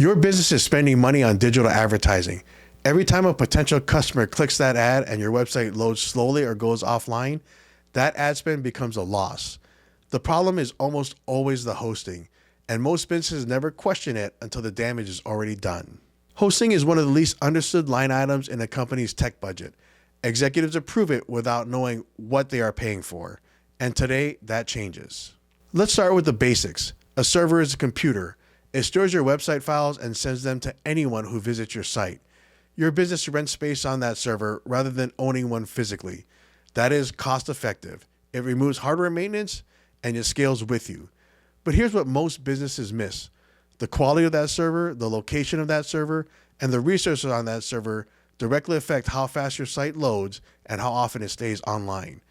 Your business is spending money on digital advertising. Every time a potential customer clicks that ad and your website loads slowly or goes offline, that ad spend becomes a loss. The problem is almost always the hosting, and most businesses never question it until the damage is already done. Hosting is one of the least understood line items in a company's tech budget. Executives approve it without knowing what they are paying for, and today that changes. Let's start with the basics. A server is a computer. It stores your website files and sends them to anyone who visits your site. Your business rents space on that server rather than owning one physically. That is cost effective. It removes hardware maintenance and it scales with you. But here's what most businesses miss. The quality of that server, the location of that server, and the resources on that server directly affect how fast your site loads and how often it stays online.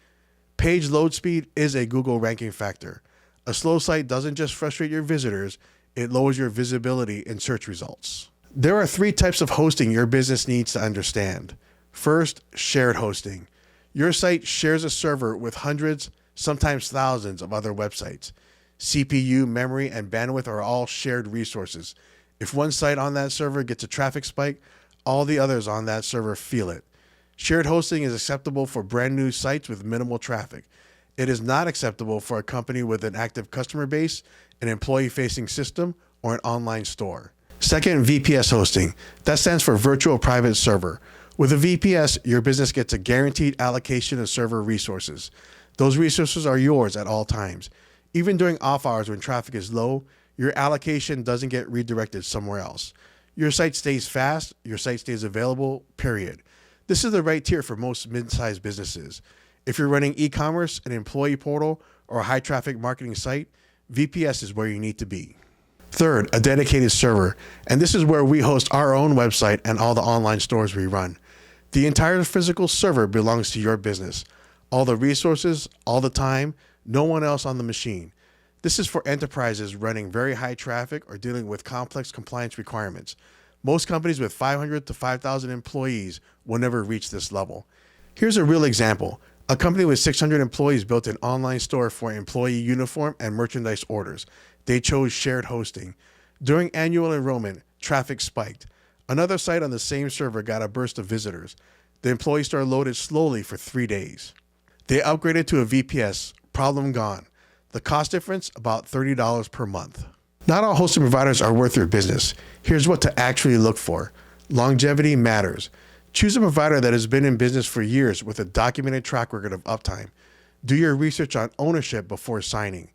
Page load speed is a Google ranking factor. A slow site doesn't just frustrate your visitors, it lowers your visibility in search results. There are 3 types of hosting your business needs to understand. First, shared hosting. Your site shares a server with hundreds, sometimes thousands of other websites. CPU, memory, and bandwidth are all shared resources. If one site on that server gets a traffic spike, all the others on that server feel it. Shared hosting is acceptable for brand new sites with minimal traffic. It is not acceptable for a company with an active customer base, an employee-facing system, or an online store. Second, VPS hosting. That stands for Virtual Private Server. With a VPS, your business gets a guaranteed allocation of server resources. Those resources are yours at all times. Even during off hours when traffic is low, your allocation doesn't get redirected somewhere else. Your site stays fast, your site stays available, period. This is the right tier for most mid-sized businesses. If you're running e-commerce, an employee portal, or a high-traffic marketing site, VPS is where you need to be. Third, a dedicated server, and this is where we host our own website and all the online stores we run. The entire physical server belongs to your business. All the resources, all the time, no one else on the machine. This is for enterprises running very high traffic or dealing with complex compliance requirements. Most companies with 500 to 5,000 employees will never reach this level. Here's a real example. A company with 600 employees built an online store for employee uniform and merchandise orders. They chose shared hosting. During annual enrollment, traffic spiked. Another site on the same server got a burst of visitors. The employee store loaded slowly for 3 days. They upgraded to a VPS. Problem gone. The cost difference, about $30 per month. Not all hosting providers are worth your business. Here's what to actually look for. Longevity matters. Choose a provider that has been in business for years with a documented track record of uptime. Do your research on ownership before signing.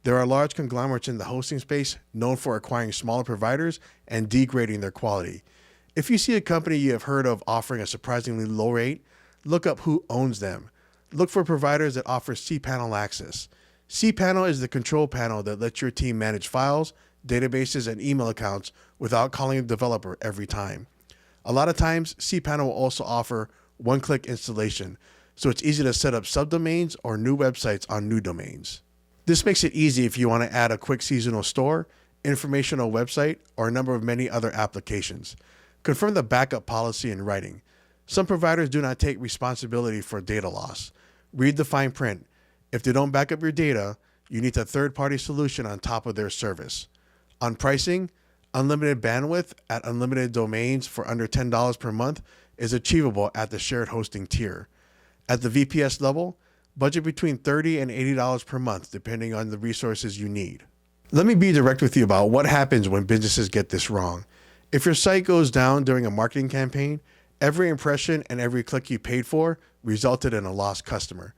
There are large conglomerates in the hosting space known for acquiring smaller providers and degrading their quality. If you see a company you have heard of offering a surprisingly low rate, look up who owns them. Look for providers that offer cPanel access. cPanel is the control panel that lets your team manage files, databases, and email accounts without calling a developer every time. A lot of times, cPanel will also offer one-click installation, so it's easy to set up subdomains or new websites on new domains. This makes it easy if you want to add a quick seasonal store, informational website, or a number of many other applications. Confirm the backup policy in writing. Some providers do not take responsibility for data loss. Read the fine print. If they don't back up your data, you need a third-party solution on top of their service. On pricing, unlimited bandwidth at unlimited domains for under $10 per month is achievable at the shared hosting tier. At the VPS level, budget between $30 and $80 per month depending on the resources you need. Let me be direct with you about what happens when businesses get this wrong. If your site goes down during a marketing campaign, every impression and every click you paid for resulted in a lost customer.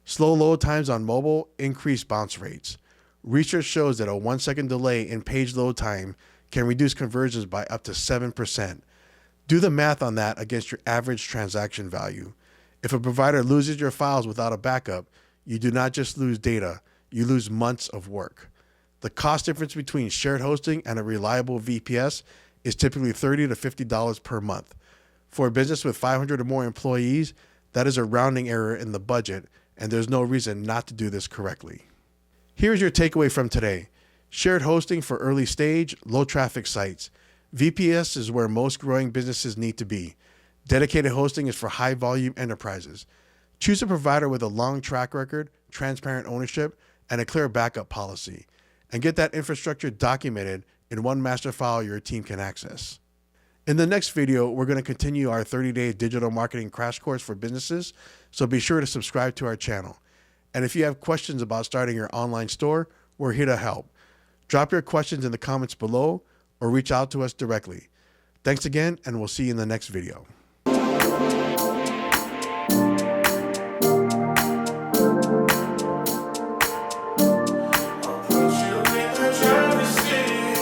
Slow load times on mobile increase bounce rates. Research shows that a 1-second delay in page load time can reduce conversions by up to 7%. Do the math on that against your average transaction value. If a provider loses your files without a backup, you do not just lose data, you lose months of work. The cost difference between shared hosting and a reliable VPS is typically $30 to $50 per month. For a business with 500 or more employees, that is a rounding error in the budget, and there's no reason not to do this correctly. Here's your takeaway from today. Shared hosting for early stage, low traffic sites. VPS is where most growing businesses need to be. Dedicated hosting is for high volume enterprises. Choose a provider with a long track record, transparent ownership, and a clear backup policy. And get that infrastructure documented in one master file your team can access. In the next video, we're going to continue our 30-day digital marketing crash course for businesses, so be sure to subscribe to our channel. And if you have questions about starting your online store, we're here to help. Drop your questions in the comments below or reach out to us directly. Thanks again, and we'll see you in the next video.